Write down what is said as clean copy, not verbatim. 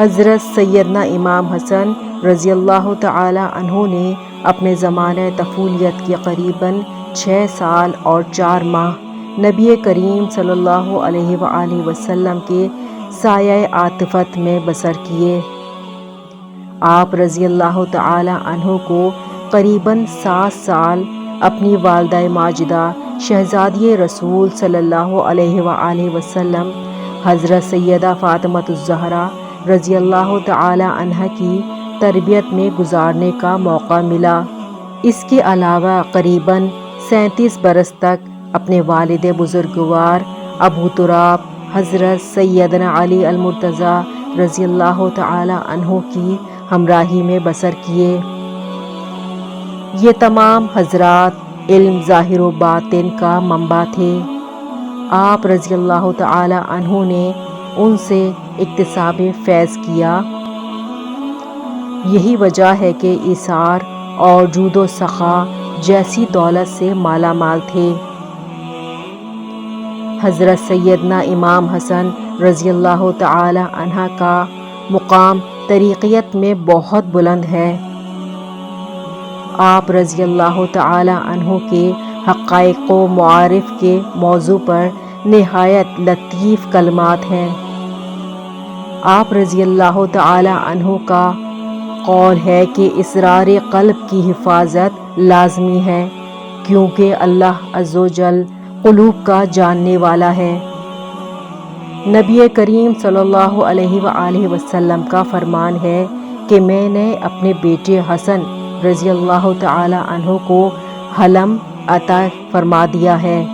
حضرت سیدنا امام حسن رضی اللہ تعالی عنہ نے اپنے زمانہ طفولیت کے قریباً 6 سال اور 4 ماہ نبی کریم صلی اللہ علیہ وآلہ وسلم کے سایہ عاطفت میں بسر کیے۔ آپ رضی اللہ تعالی عنہ کو قریباً 7 سال اپنی والدہ ماجدہ شہزادی رسول صلی اللہ علیہ وآلہ وسلم حضرت سیدہ فاطمۃ الزہرا رضی اللہ تعالی عنہا کی تربیت میں گزارنے کا موقع ملا۔ اس کے علاوہ قریباً 37 برس تک اپنے والد بزرگوار ابو تراب حضرت سیدنا علی المرتضیٰ رضی اللہ تعالی عنہ کی ہمراہی میں بسر کیے۔ یہ تمام حضرات علم ظاہر و باطن کا منبع تھے۔ آپ رضی اللہ تعالی عنہ نے ان سے اکتساب فیض کیا۔ یہی وجہ ہے کہ ایثار اور جود و سخا جیسی دولت سے مالا مال تھے۔ حضرت سیدنا امام حسن رضی اللہ تعالی عنہ کا مقام طریقیت میں بہت بلند ہے۔ آپ رضی اللہ تعالی عنہ کے حقائق و معارف کے موضوع پر نہایت لطیف کلمات ہیں۔ آپ رضی اللہ تعالی عنہ کا قول ہے کہ اسرار قلب کی حفاظت لازمی ہے، کیونکہ اللہ عز و جل قلوب کا جاننے والا ہے۔ نبی کریم صلی اللہ علیہ وآلہ وسلم کا فرمان ہے کہ میں نے اپنے بیٹے حسن رضی اللہ تعالی عنہ کو حلم عطا فرما دیا ہے۔